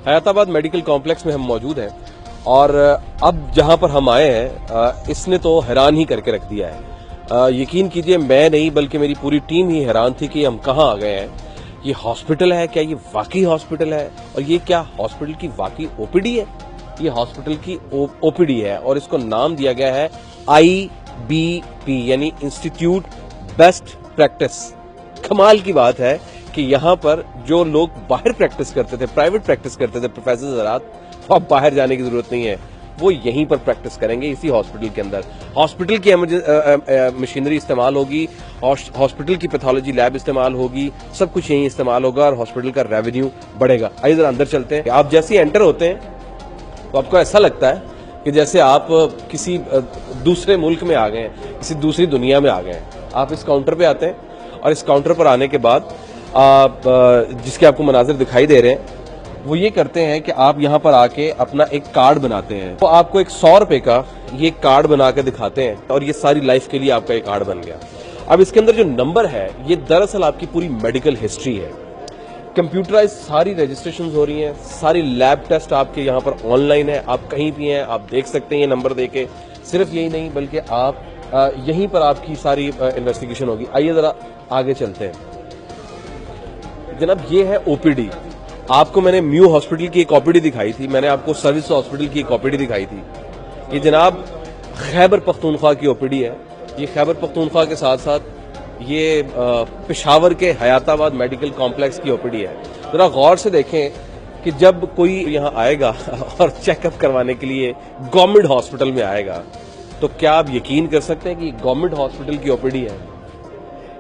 Hayatabad medical complex में हम मौजूद हैं और अब जहां पर हम आए हैं इसने तो हैरान ही करके रख दिया है। यकीन कीजिए मैं नहीं बल्कि मेरी पूरी टीम ही हैरान थी कि हम कहां आ गए हैं। ये हॉस्पिटल है क्या? ये वाकई हॉस्पिटल है? और ये क्या हॉस्पिटल की वाकई ओपीडी है? ये हॉस्पिटल की ओपीडी है और इसको नाम दिया गया है IBP यानी इंस्टीट्यूट बेस्ट प्रैक्टिस। कमाल की बात है कि यहाँ पर जो लोग बाहर प्रैक्टिस करते थे, प्राइवेट प्रैक्टिस करते थे, प्रोफेसर हज़रात, वो अब बाहर जाने की जरूरत नहीं है, वो यहीं पर प्रैक्टिस करेंगे इसी हॉस्पिटल के अंदर। हॉस्पिटल की मशीनरी इस्तेमाल होगी, हॉस्पिटल की पैथोलॉजी लैब इस्तेमाल होगी, सब कुछ यहीं इस्तेमाल होगा और हॉस्पिटल का रेवेन्यू बढ़ेगा। आइए जरा अंदर चलते हैं। आप जैसे ही एंटर होते हैं तो आपको ऐसा लगता है कि जैसे आप किसी दूसरे मुल्क में आ गए हैं, किसी दूसरी दुनिया में आ गए हैं। आप इस काउंटर पे आते हैं और इस काउंटर पर आने के बाद आप जिसके आपको मनाजिर दिखाई दे रहे हैं वो ये करते हैं कि आप यहाँ पर आके अपना एक कार्ड बनाते हैं। तो आपको एक 100 रुपए का ये कार्ड बना के दिखाते हैं और ये सारी लाइफ के लिए आपका ये कार्ड बन गया। अब इसके अंदर जो नंबर है ये दरअसल आपकी पूरी मेडिकल हिस्ट्री है। कंप्यूटराइज सारी रजिस्ट्रेशन हो रही हैं, सारी लैब टेस्ट आपके यहाँ पर ऑनलाइन है। आप कहीं भी हैं आप देख सकते हैं ये नंबर देके। सिर्फ यही नहीं बल्कि आप यहीं पर आपकी सारी इन्वेस्टिगेशन होगी। आइए जरा आगे चलते हैं। जनाब ये है ओपीडी। आपको मैंने म्यू हॉस्पिटल की एक ओपीडी दिखाई थी, मैंने आपको सर्विस हॉस्पिटल की एक ओपीडी दिखाई थी। ये जनाब खैबर पख्तूनख्वा की ओपीडी है। ये खैबर पख्तूनख्वा के साथ साथ ये पेशावर के हयाताबाद मेडिकल कॉम्प्लेक्स की ओपीडी है। जरा गौर से देखें कि जब कोई यहाँ आएगा और चेकअप करवाने के लिए गवर्नमेंट हॉस्पिटल में आएगा तो क्या आप यकीन कर सकते हैं कि गवर्नमेंट हॉस्पिटल की ओपीडी है?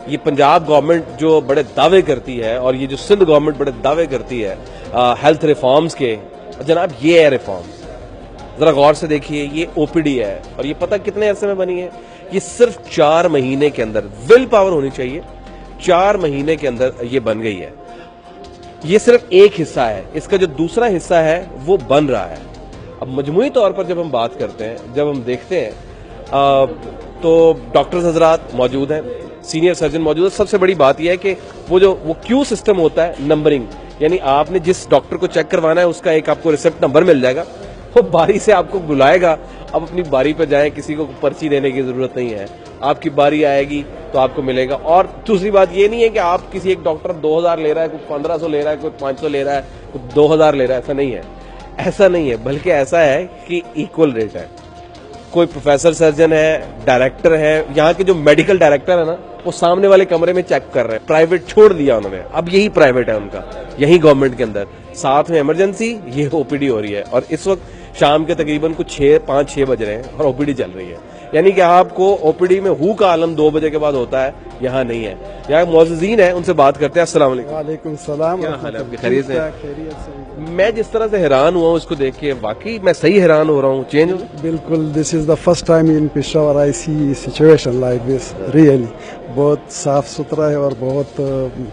ये पंजाब गवर्नमेंट जो बड़े दावे करती है और ये जो सिंध गवर्नमेंट बड़े दावे करती है हेल्थ रिफॉर्म्स के, जनाब ये है रिफॉर्म्स। जरा गौर से देखिए ये ओपीडी है और ये पता कितने अरसे में बनी है? ये सिर्फ 4 महीने के अंदर, विल पावर होनी चाहिए, 4 महीने के अंदर ये बन गई है। ये सिर्फ एक हिस्सा है, इसका जो दूसरा हिस्सा है वो बन रहा है। अब मजमूई तौर पर जब हम बात करते हैं, जब हम देखते हैं तो डॉक्टर्स हजरात मौजूद हैं, सीनियर सर्जन मौजूद है। सबसे बड़ी बात यह है कि वो क्यू सिस्टम होता है, नंबरिंग, यानी आपने जिस डॉक्टर को चेक करवाना है उसका एक आपको रिसिप्ट नंबर मिल जाएगा, वो बारी से आपको बुलाएगा। अब अपनी बारी पर जाएं, किसी को पर्ची देने की जरूरत नहीं है, आपकी बारी आएगी तो आपको मिलेगा। और दूसरी बात ये नहीं है कि आप किसी एक डॉक्टर 2000 ले रहा है, कोई 1500 ले रहा है, कोई 500 ले रहा है, कोई 2000 ले रहा है, ऐसा नहीं है। ऐसा नहीं है, बल्कि ऐसा है कि इक्वल रेट है। कोई प्रोफेसर सर्जन है, डायरेक्टर है, यहाँ के जो मेडिकल डायरेक्टर है ना वो सामने वाले कमरे में चेक कर रहे हैं। प्राइवेट छोड़ दिया उन्होंने, अब यही प्राइवेट है उनका, यही गवर्नमेंट के अंदर। साथ में इमरजेंसी, ये ओपीडी हो रही है और इस वक्त शाम के तकरीबन कुछ 5-6 बज रहे हैं और ओपीडी चल रही है। यानी कि आपको ओपीडी में हु का आलम 2 बजे के बाद होता है, यहाँ नहीं है। यहाँ मुअज़्ज़िज़ीन है, उनसे बात करते हैं। अस्सलाम वालेकुम। वालेकुम सलाम। क्या हाल है आपके? खैरियत से? मैं जिस तरह से हैरान हुआ उसको देख के वाकई मैं सही हैरान हो रहा हूँ। चेंज हो बिल्कुल, this is the first time in Peshawar I see situation like this. Really बहुत साफ सुथरा है और बहुत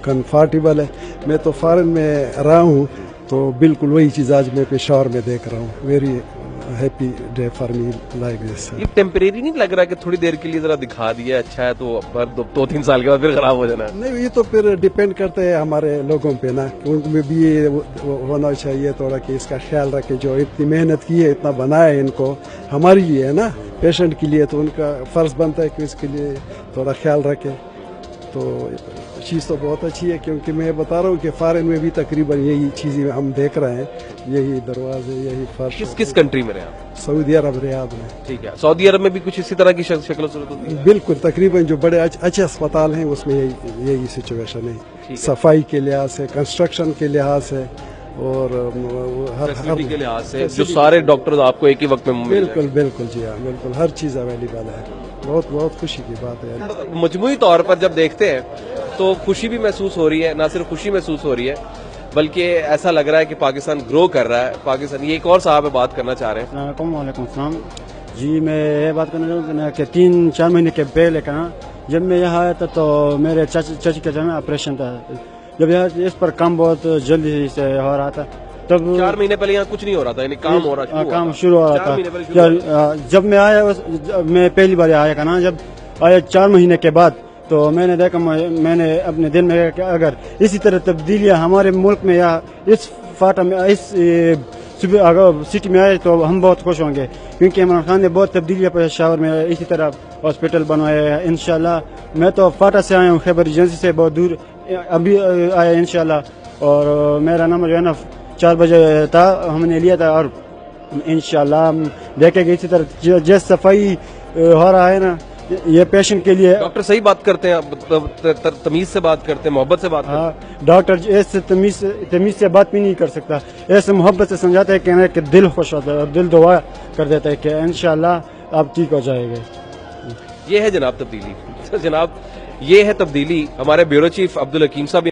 कंफर्टेबल है। मैं तो फॉरेन में रहा हूँ तो बिल्कुल वही चीज़ आज मैं पेशावर में देख रहा हूँ। Very happy day for me like this. ये टेम्परेरी नहीं लग रहा कि थोड़ी देर के लिए जरा दिखा दिया अच्छा है तो पर 2-3 साल के बाद फिर खराब हो जाना? नहीं, ये तो फिर डिपेंड करते हैं हमारे लोगों पे ना, उनमें भी ये होना चाहिए थोड़ा कि इसका ख्याल रखे। जो इतनी मेहनत की है, इतना बनाया है इनको हमारे लिए है ना, पेशेंट के लिए, तो उनका फर्ज बनता है कि इसके लिए थोड़ा ख्याल रखे। तो चीज़ तो बहुत अच्छी है, क्योंकि मैं बता रहा हूँ कि फॉरेन में भी तकरीबन यही चीज़ें हम देख रहे हैं, यही दरवाजे, यही फर्श। किस कंट्री में रहे आप? सऊदी अरब, रियाद में। ठीक है, सऊदी अरब में भी कुछ इसी तरह की शक्ल सूरत होती है? बिल्कुल, तकरीबन जो बड़े अच्छे अस्पताल हैं उसमें यही सिचुएशन है। सफाई के लिहाज से, कंस्ट्रक्शन के लिहाज से और हर के लिहाज से जो सारे डॉक्टर्स आपको एक ही वक्त में बिल्कुल जी हाँ, बिल्कुल हर चीज़ अवेलेबल है। बहुत खुशी की बात है। मजमूई तौर पर जब देखते हैं तो खुशी भी महसूस हो रही है, ना सिर्फ खुशी महसूस हो रही है बल्कि ऐसा लग रहा है कि पाकिस्तान ग्रो कर रहा है। पाकिस्तान, ये एक और साहब है बात करना चाह रहे हैं। वालेकुम सलाम जी, मैं ये बात करना चाहता हूँ कि 3-4 महीने के पहले का जब मैं यहाँ आया था तो मेरे चाची के जो ऑपरेशन था, जब यहाँ इस पर काम बहुत जल्दी से हो रहा था, तब 4 महीने पहले यहाँ कुछ नहीं हो रहा था, यानी काम हो रहा काम शुरू हो रहा था। जब मैं आया, मैं पहली बार आया का ना, जब आया 4 महीने के बाद तो मैंने देखा, मैंने अपने दिल में कि अगर इसी तरह तब्दीलियां हमारे मुल्क में या इस فاٹا میں اس سٹی میں آئے تو ہم بہت خوش ہوں گے، کیونکہ عمران خان نے بہت تبدیلیاں پشاور میں اسی طرح ہاسپٹل بنوائے ہیں انشاءاللہ۔ میں تو فاٹا سے آیا ہوں، خیبر ایجنسی سے بہت دور ابھی آیا انشاءاللہ، اور میرا نمبر جو ہے نا 4 بجے تھا، ہم نے لیا تھا، اور انشاءاللہ ہم دیکھیں گے اسی طرح جیسے صفائی ہو رہا ہے نا یہ پیشنٹ کے لیے۔ ڈاکٹر صحیح بات کرتے ہیں، تمیز سے بات کرتے ہیں، محبت سے بات کرتے ہیں۔ ہاں ڈاکٹر ایسے تمیز سے بات بھی نہیں کر سکتا، ایسے محبت سے سمجھاتا ہے کہ دل خوش ہوتا ہے اور دل دعا کر دیتا ہے کہ انشاءاللہ آپ ٹھیک ہو جائے گے۔ یہ ہے جناب تبدیلی، جناب یہ ہے تبدیلی۔ ہمارے بیورو چیف عبدالحکیم صاحب